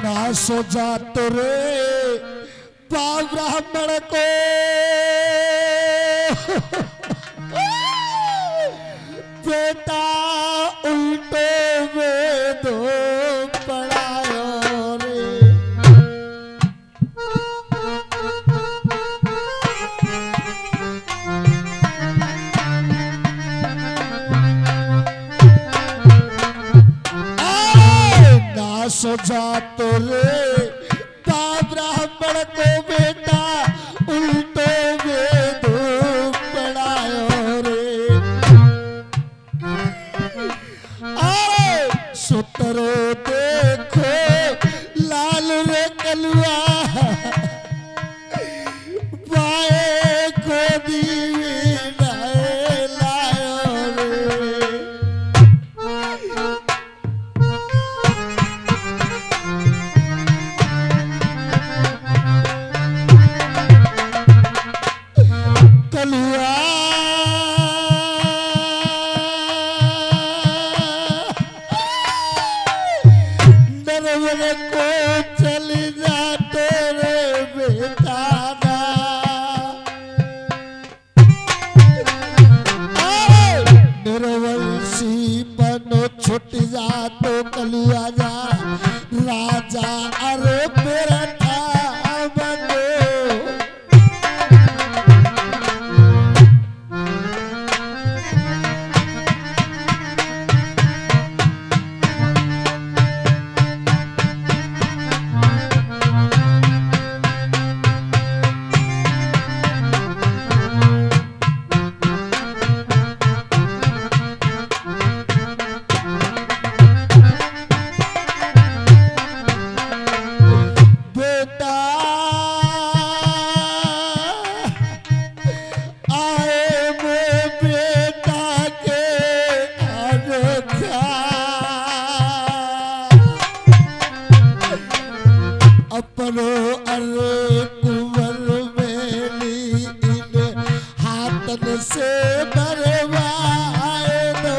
ना सो जात रे ब्राह्मण को बेटा उल्टे वेदो पढ़ायो रे। ना सो जात रे ब्राह्मण को बेटा उल्टो वेद पढ़ायो रे। अरे सुतरो देखो लाल रे कलुआ बाए गोदी लायो रे। कलुआ नरवन को चल जाते रे बेटा ना। नरवंशी बनो छुट जा तो कलुआ जा राजा अरे बेटा बनो। अपनो अरे कुंवर मेली इन हाथन से मरवाए दो।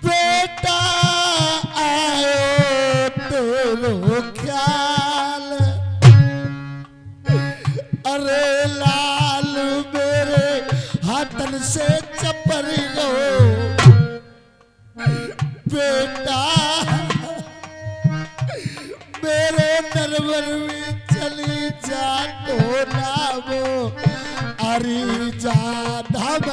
बेटा आयो तेरो ख्याल अरे लाल मेरे हाथन से चपर लो बेटा मेरे नरवर में चली जा तो नामो अरी जा धाम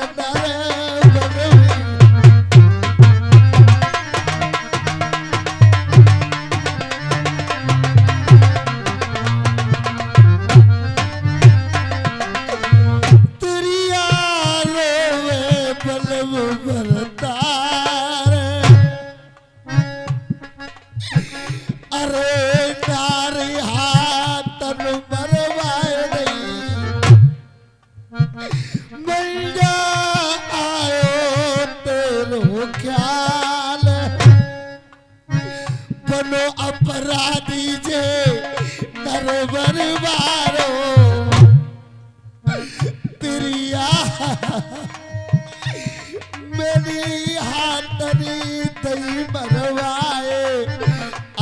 अपराधी जे नरवर वारो तिरिया मेरी हाथनी दई मरवाए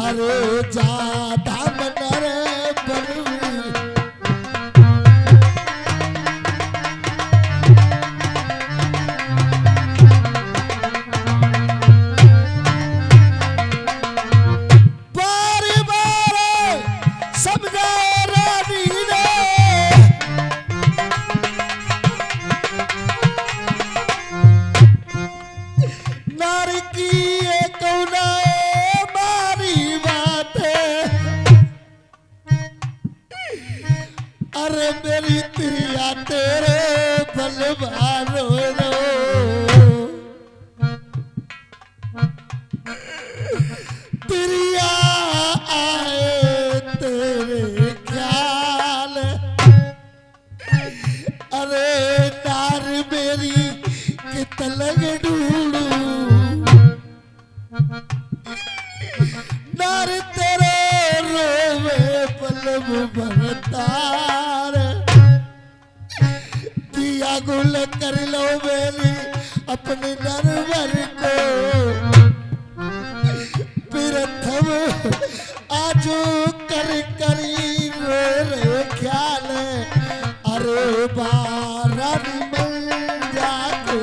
अरे जादा नर बनवी समझा अरे मेरी तिरिया तेरे बलवारो रो, तिरिया आए तेरे ख्याल, अरे नार मेरी कित लग ढूंढू, नार तेरे रोवे पलव भरतार, दिया गुल कर लो मेरी अपने नरवर को, प्रथम आजो कर करी रो रे ख्याल, अरे बारानी मिल जाके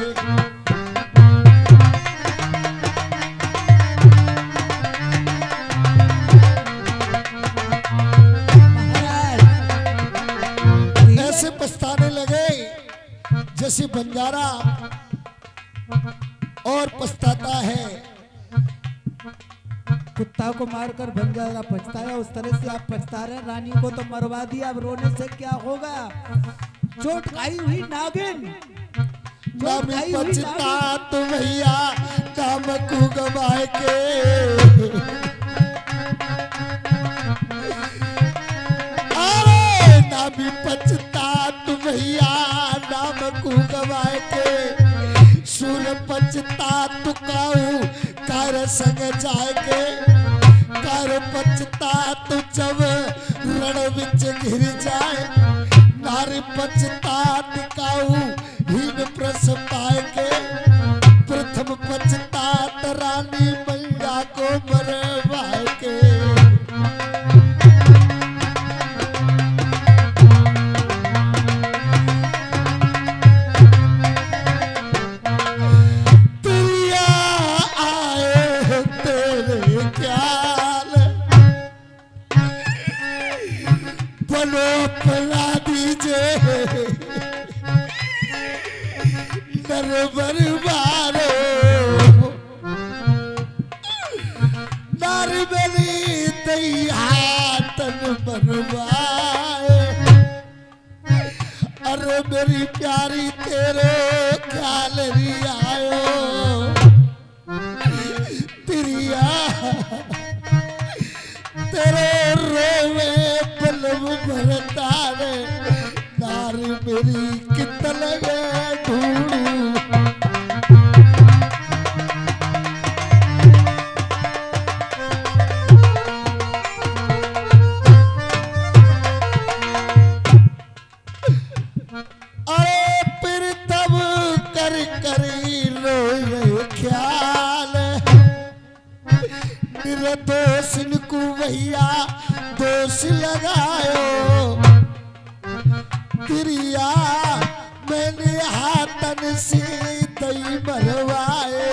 ऐसे पछताने लगे जैसे बंजारा और पछताता है। कुत्ता को मारकर बंजारा पछताया, उस तरह से आप पछता रहे। रानी को तो मरवा दिया, अब रोने से क्या होगा। चोट खाई हुई नागिन, पछता तो भैया काम को गवाए के, अरे ना भी पछता तो भैया नाम को गवाए के, सुर पछता तो काऊ कर संग जाएगे, कर पछता तो जब रण विच घिर जाए, नारी पछता टिकाऊ हीन प्रस पाएगे, प्रथम पछता रानी मैया को मरवाएगे। बरबारो नारी बेली तन बरबाए, अरे मेरी प्यारी तेरे ख्याल री आयो, तिरिया तेरे रोवे पलव भरता रे, नारी मेरी कित लगे ढूंढू, दोष इनको भैया दोष लगायो, तिरिया मैंने हाथन से दई मरवाए,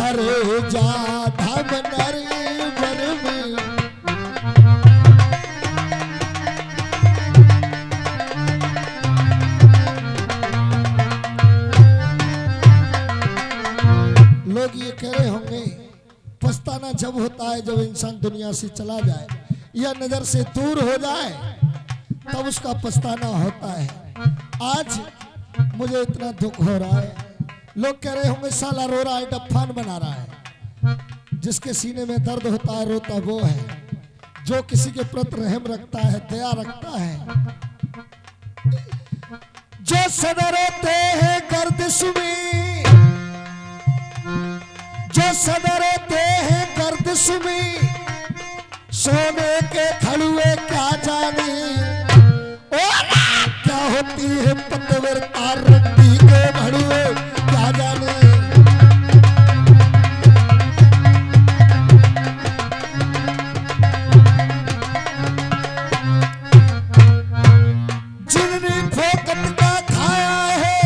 अरे जा धम नरे बर में, लोग ये कह रहे होंगे पछताना जब होता है जब इंसान दुनिया से चला जाए या नजर से दूर हो जाए, तब उसका पछताना होता है। आज मुझे इतना दुख हो रहा है, लोग कह रहे होंगे साला रो रहा है, डफान बना रहा है। जिसके सीने में दर्द होता है रोता वो है जो किसी के प्रति रहम रखता है, दया रखता है, जो सदा रोते हैं गर्दिश में, जो सदा रोते हैं गर्दिश में, सोने के खड़ुए क्या जाने, क्या होती है पतवरता रंडी के भड़ुए क्या जाने। जिनने फोकट का खाया है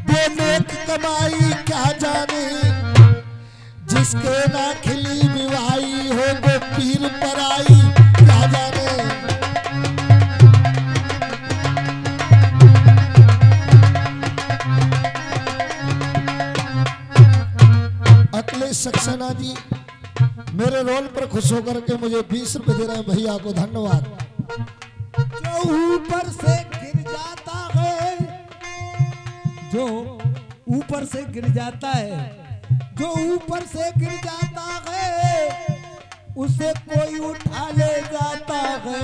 वो नेक कमाई क्या जाने, जिसके ना खिली विवाही हो वो पीर पर आई क्या जाने। अखिलेश सक्सेना जी मेरे रोल पर खुश होकर के मुझे 20 रुपए दे रहे हैं, भैया को धन्यवाद। जो ऊपर से गिर जाता है, जो ऊपर से गिर जाता है, जो ऊपर से गिर जाता है, उसे कोई उठा ले जाता है।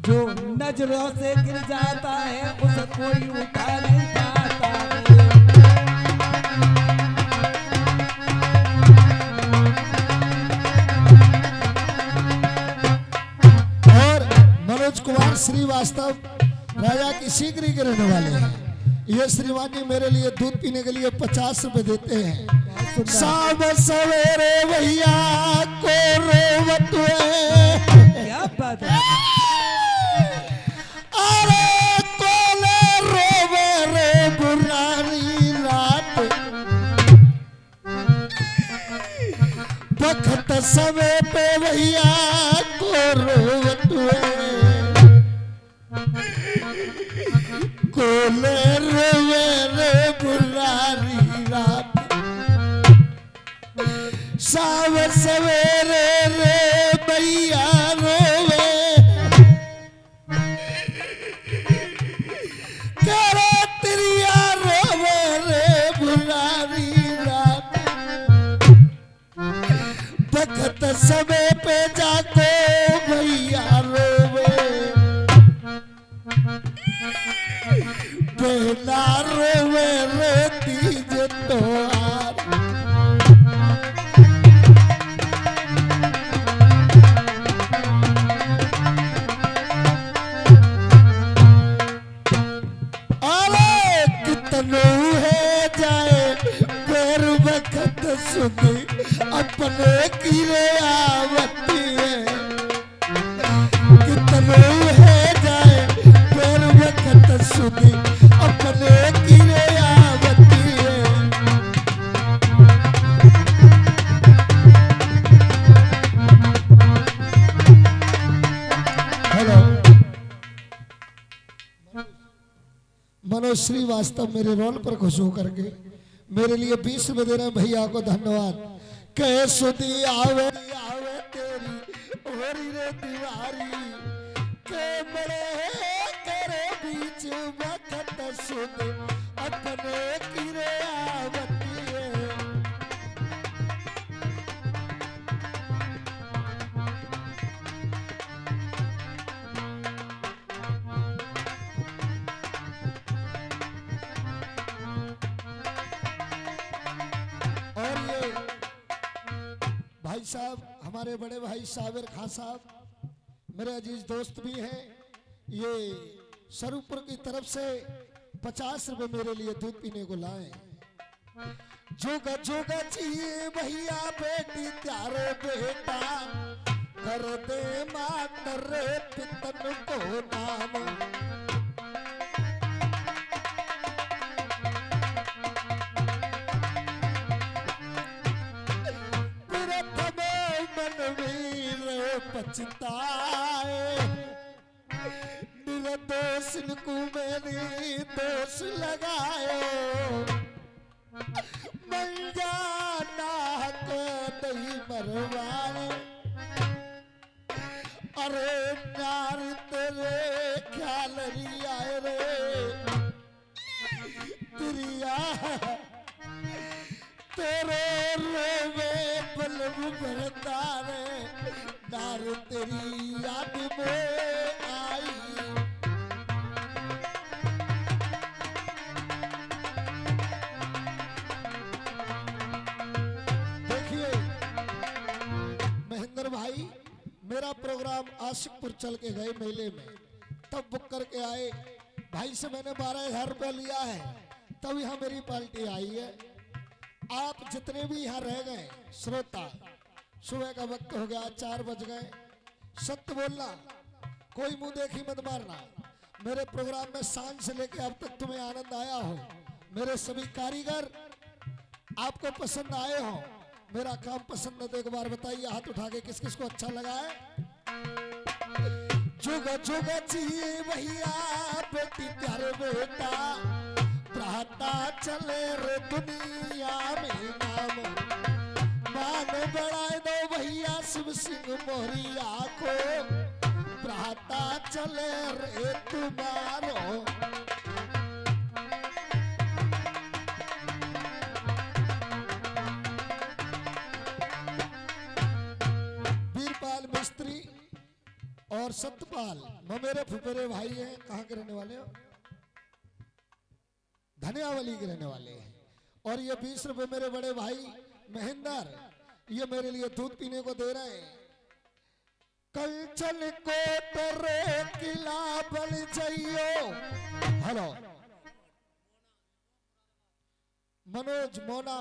जो नजरों से गिर जाता है, उसे कोई उठा नहीं जाता है। और मनोज कुमार श्रीवास्तव राजा की सीकरी के रहने वाले हैं। ये श्रीमान जी मेरे लिए दूध पीने के लिए 50 रुपए देते हैं। शाम सवेरे भैया को रोवत है। क्या बात है? अरे कोले रोवे रे बुरारी रात, बखत समय पे भैया को रोवत है। कोले रोवे रे बुरारी रात, शाम सवेरे रे भैया रोवे। करे तिरिया रोवे रे बुरारी रात, बखत समय पे जाको भैया रोवे। बेला रोवे रे तीज तोहार, अरे कितनो है जाए पैर बखत सुधी, अपने कीरे आवती है। कितनो है जाए पैर बखत सुधी, अपने कीरे आवती है। हेलो, मनोज श्रीवास्तव मेरे रोल पर खुश होकर के मेरे लिए 20 रुपए दे रहे हैं। भैया को धन्यवाद। कह सुधी आवे आवे तेरी होरी रे दीवारी, के बड़े करे बीच बखत सुध, अपने कीरे आवती है। और ये भाई साहब हमारे बड़े भाई साबिर खान साहब मेरे अजीज दोस्त भी हैं। ये स्वरूपुर की तरफ से 50 रुपए मेरे लिए दूध पीने को लाए। जोगा जोगा चाहिए भैया बेटी त्यारे बेटा, कर दे मातर पितन को नाम। पछताए निर्दोष को मैंने दोष लगायो, मर जाना को नहीं मरवाए। अरे नार तेरे ख्याल रिया रे तिरिया, तेरे रोवे बलब भरता रे, नार तेरी याद में आई। देखिए महेंद्र भाई, मेरा प्रोग्राम आशिकपुर चल के गए मेले में, तब बुक करके आए। भाई से मैंने 12,000 रुपया लिया है, तब यहाँ मेरी पार्टी आई है। आप जितने भी यहाँ रह गए श्रोता, सुबह का वक्त हो गया, 4 बज गए। सत्य बोलना, कोई मुंह देखी मत मारना। मेरे प्रोग्राम में सांझ से लेके अब तक तुम्हें आनंद आया हो। मेरे सभी कारीगर आपको पसंद आए हो। मेरा काम पसंद है तो एक बार बताइए हाथ उठा के किस किस को अच्छा लगा है। जुगा जुगा चाहिए भैया बेटी प्यारे बेटा, प्राता चले रे दुनिया में नाम। मान बढ़ाए दो भैया शिव सिंह मोरिया को, भ्राता चले रे तुम्हारो। वीरपाल मिस्त्री और सत्यपाल मेरे फुफेरे भाई हैं। कहाँ के रहने वाले हो? धनियावली के रहने वाले हैं। और ये 20 रुपए मेरे बड़े भाई महेंद्र, ये मेरे लिए दूध पीने को दे रहे हैं। कल चल को तेरे किला बल जाइयो। हेलो मनोज मोना